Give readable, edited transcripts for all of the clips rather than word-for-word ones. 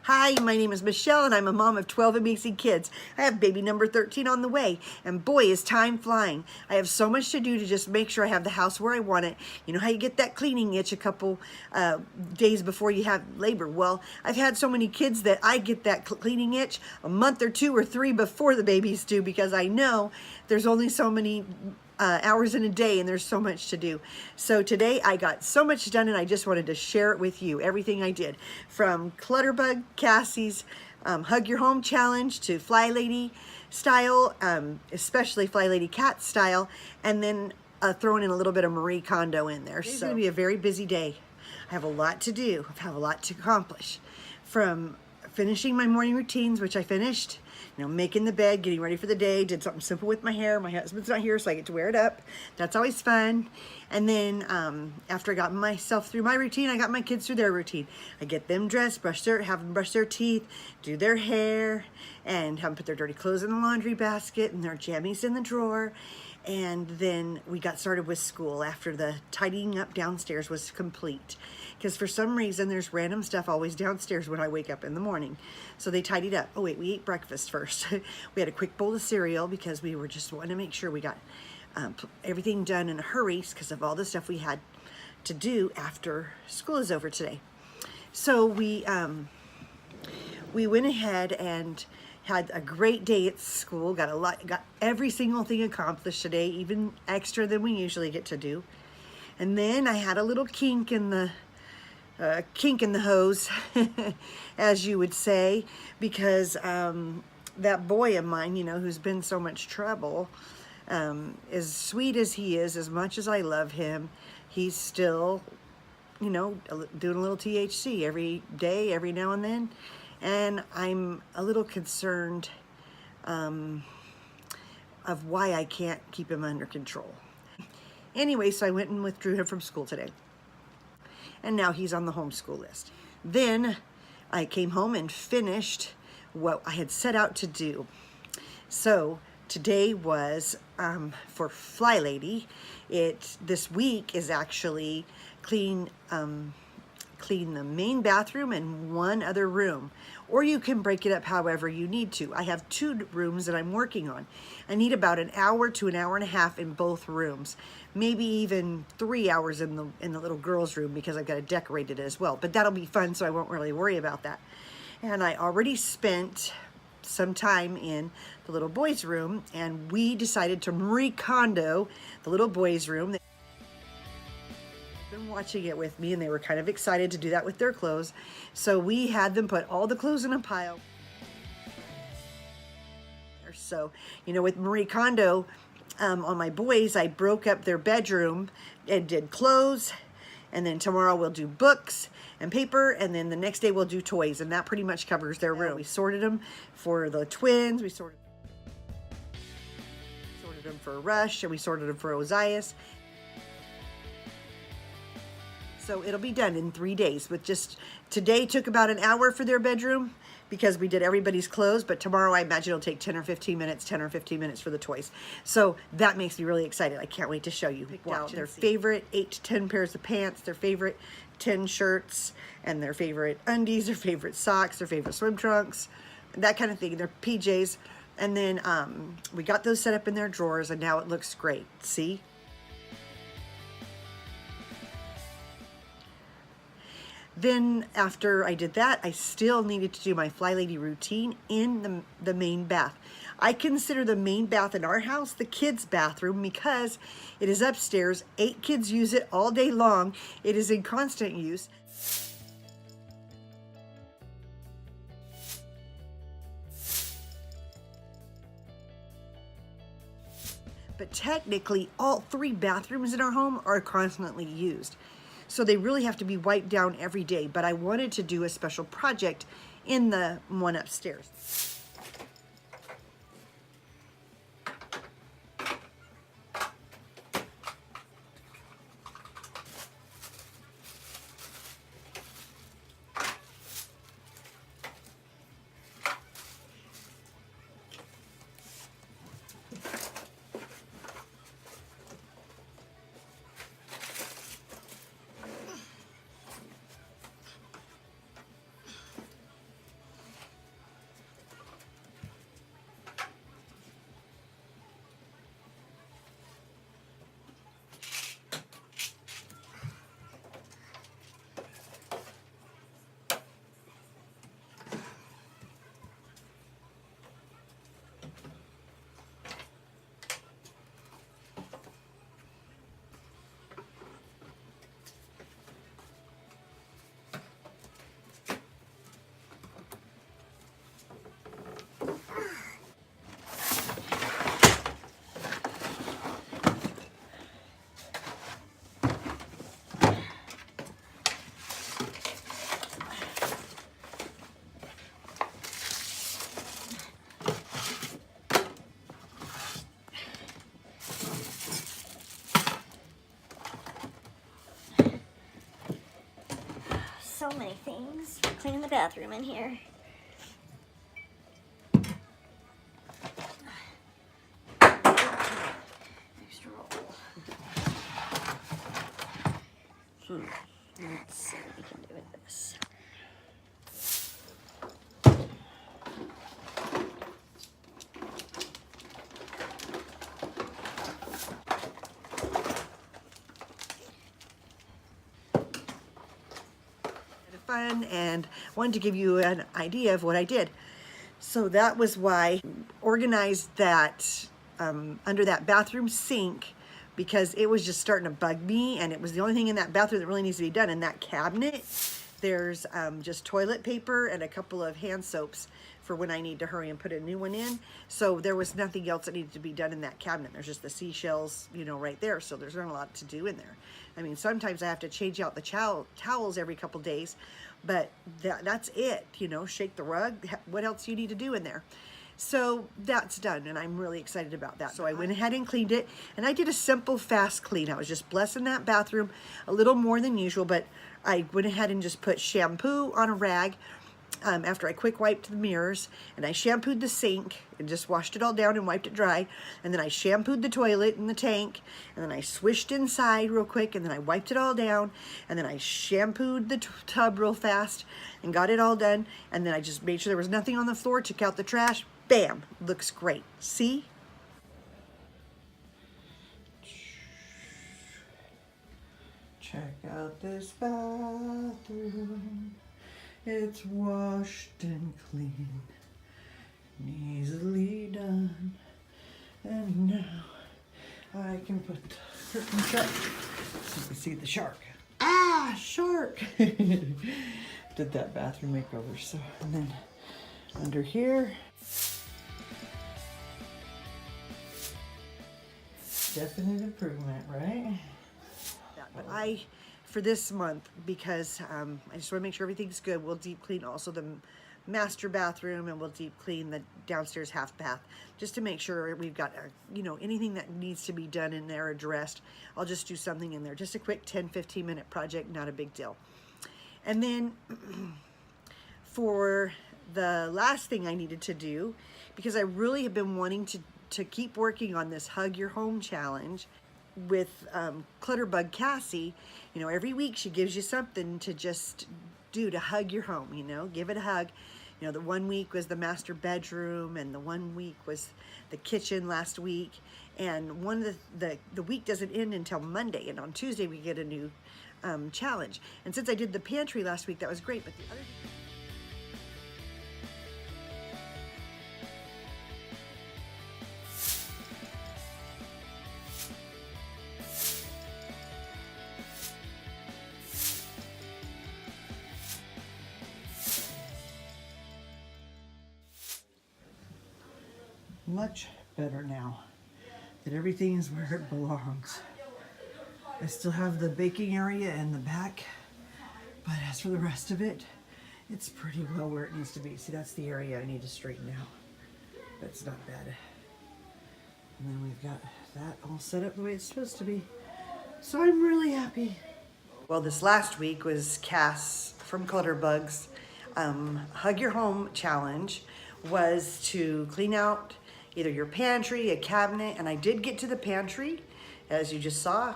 Hi, my name is Michelle and I'm a mom of 12 amazing kids. I have baby number 13 on the way, and boy is time flying. I have so much to do to just make sure I have the house where I want it. You know how you get that cleaning itch a couple days before you have labor? Well, I've had so many kids that I get that cleaning itch a month or 2 or 3 before the babies do, because I know there's only so many hours in a day and there's so much to do. So today I got so much done and I just wanted to share it with you. Everything I did, from Clutterbug Cassie's Hug Your Home Challenge to Fly Lady style, especially Fly Lady Cat style, and then throwing in a little bit of MarieKondo in there. It's going to be a very busy day. I have a lot to do. I have a lot to accomplish. From finishing my morning routines, which I finished, making the bed, getting ready for the day, did something simple with my hair. My husband's not here, so I get to wear it up. That's always fun. And then after I got myself through my routine, I got my kids through their routine. I get them dressed, have them brush their teeth, do their hair, and have them put their dirty clothes in the laundry basket and their jammies in the drawer. And then we got started with school after the tidying up downstairs was complete. Because for some reason, there's random stuff always downstairs when I wake up in the morning. So they tidied up. Oh wait, we ate breakfast first. We had a quick bowl of cereal because we were just wanting to make sure we got everything done in a hurry because of all the stuff we had to do after school is over today. So we went ahead and had a great day at school, got every single thing accomplished today, even extra than we usually get to do. And then I had a little kink in the hose, as you would say, because that boy of mine, who's been so much trouble, as sweet as he is, as much as I love him, he's still, doing a little THC every day, every now and then. And I'm a little concerned of why I can't keep him under control. Anyway, so I went and withdrew him from school today. And now he's on the homeschool list. Then I came home and finished what I had set out to do. So today was for Fly Lady. This week is actually clean the main bathroom and one other room, or you can break it up however you need to. I have 2 rooms that I'm working on. I need about an hour to an hour and a half in both rooms, maybe even 3 hours in the little girls' room because I've got to decorate it as well. But that'll be fun, so I won't really worry about that. And I already spent some time in the little boys' room, and we decided to MarieKondo the little boys' room. Been watching it with me, and they were kind of excited to do that with their clothes. So we had them put all the clothes in a pile. So, with MarieKondo on my boys, I broke up their bedroom and did clothes, and then tomorrow we'll do books and paper, and then the next day we'll do toys, and that pretty much covers their room. We sorted them for the twins, we sorted them for Rush, and we sorted them for Ozias. So it'll be done in 3 days. With just today took about an hour for their bedroom because we did everybody's clothes, but tomorrow I imagine it'll take 10 or 15 minutes for the toys. So that makes me really excited. I can't wait to show you. Picked out their favorite 8 to 10 pairs of pants, their favorite 10 shirts, and their favorite undies, their favorite socks, their favorite swim trunks, that kind of thing, their PJs. And then we got those set up in their drawers, and now it looks great. See? Then after I did that, I still needed to do my Fly Lady routine in the main bath. I consider the main bath in our house the kids' bathroom because it is upstairs. 8 kids use it all day long. It is in constant use. But technically, all 3 bathrooms in our home are constantly used. So they really have to be wiped down every day, but I wanted to do a special project in the one upstairs. many things. We're cleaning the bathroom in here. Extra roll. Let's see what we can do with this. Fun, and wanted to give you an idea of what I did. So that was why I organized that under that bathroom sink, because it was just starting to bug me, and it was the only thing in that bathroom that really needs to be done. In that cabinet, there's just toilet paper and a couple of hand soaps for when I need to hurry and put a new one in. So there was nothing else that needed to be done in that cabinet. There's just the seashells, you know, right there. So there's not a lot to do in there. I mean, sometimes I have to change out the towels every couple days, but that's it, you know, shake the rug. What else do you need to do in there? So that's done, and I'm really excited about that. So I went ahead and cleaned it, and I did a simple, fast clean. I was just blessing that bathroom a little more than usual, but I went ahead and just put shampoo on a rag after I quick wiped the mirrors, and I shampooed the sink and just washed it all down and wiped it dry, and then I shampooed the toilet and the tank, and then I swished inside real quick, and then I wiped it all down, and then I shampooed the tub real fast and got it all done, and then I just made sure there was nothing on the floor, took out the trash. Bam, looks great. See? Check out this bathroom. It's washed and clean, and easily done. And now I can put the curtain shut so you can see the shark. Ah, shark! Did that bathroom makeover. So, and then under here, definite improvement, right? But for this month, because I just want to make sure everything's good, we'll deep clean also the master bathroom, and we'll deep clean the downstairs half bath, just to make sure we've got, you know, anything that needs to be done in there addressed. I'll just do something in there, just a quick 10-15 minute project, not a big deal. And then for the last thing I needed to do, because I really have been wanting to keep working on this Hug Your Home challenge with Clutterbug Cassie. You know, every week she gives you something to just do to hug your home, you know, give it a hug. You know, the one week was the master bedroom, and the one week was the kitchen last week, and one of the week doesn't end until Monday, and on Tuesday we get a new challenge. And since I did the pantry last week, that was great, but the other much better now that everything is where it belongs. I still have the baking area in the back, but as for the rest of it, it's pretty well where it needs to be. See, that's the area I need to straighten out. That's not bad. And then we've got that all set up the way it's supposed to be. So I'm really happy. Well, this last week was Cass from Clutterbugs. Hug Your Home challenge was to clean out either your pantry, a cabinet, and I did get to the pantry, as you just saw,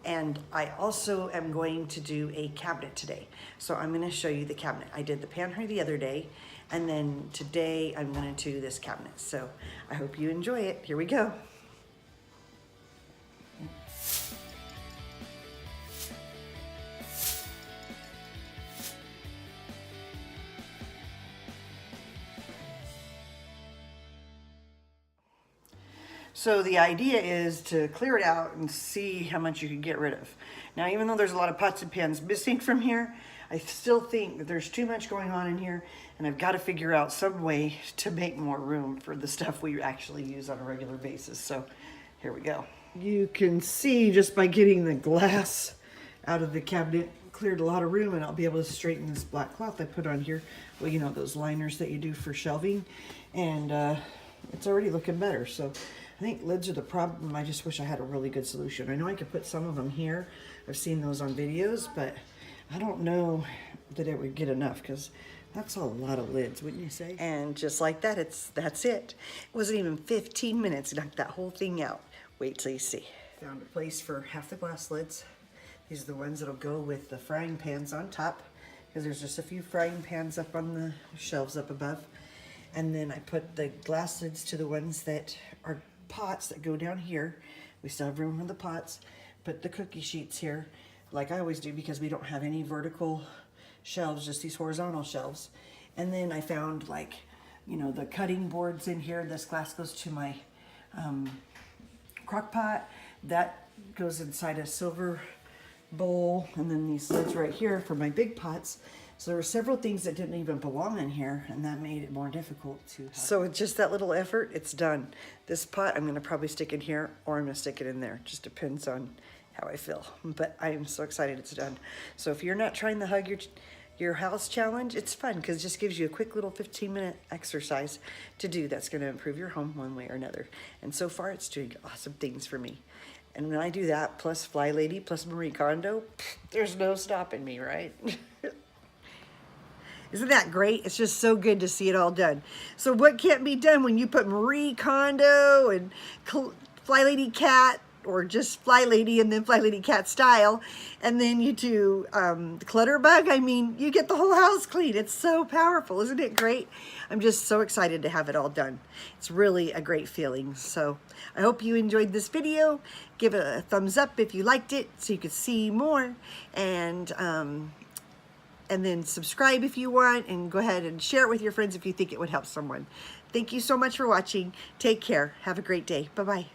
and I also am going to do a cabinet today. So I'm gonna show you the cabinet. I did the pantry the other day, and then today I'm gonna do this cabinet. So I hope you enjoy it. Here we go. So the idea is to clear it out and see how much you can get rid of. Now, even though there's a lot of pots and pans missing from here, I still think that there's too much going on in here, and I've got to figure out some way to make more room for the stuff we actually use on a regular basis. So here we go. You can see just by getting the glass out of the cabinet, cleared a lot of room, and I'll be able to straighten this black cloth I put on here. Well, you know, those liners that you do for shelving, and it's already looking better. So I think lids are the problem. I just wish I had a really good solution. I know I could put some of them here. I've seen those on videos, but I don't know that it would get enough, because that's a lot of lids, wouldn't you say? And just like that, that's it. It wasn't even 15 minutes, knocked that whole thing out. Wait till you see. Found a place for half the glass lids. These are the ones that'll go with the frying pans on top, because there's just a few frying pans up on the shelves up above. And then I put the glass lids to the ones that are pots that go down here. We still have room for the pots. Put the cookie sheets here, like I always do, because we don't have any vertical shelves, just these horizontal shelves. And then I found, like, you know, the cutting boards in here. This glass goes to my crock pot. That goes inside a silver bowl. And then these lids right here for my big pots. So there were several things that didn't even belong in here, and that made it more difficult to have. So with just that little effort, it's done. This pot I'm gonna probably stick in here, or I'm gonna stick it in there. Just depends on how I feel. But I am so excited it's done. So if you're not trying the Hug Your House challenge, it's fun, because it just gives you a quick little 15-minute exercise to do that's gonna improve your home one way or another. And so far, it's doing awesome things for me. And when I do that, plus Fly Lady, plus MarieKondo, there's no stopping me, right? Isn't that great? It's just so good to see it all done. So what can't be done when you put MarieKondo and Fly Lady Cat, or just Fly Lady and then Fly Lady Cat style, and then you do the Clutterbug? I mean, you get the whole house clean. It's so powerful. Isn't it great? I'm just so excited to have it all done. It's really a great feeling. So I hope you enjoyed this video. Give it a thumbs up if you liked it so you could see more. And then subscribe if you want, and go ahead and share it with your friends if you think it would help someone. Thank you so much for watching. Take care. Have a great day. Bye-bye.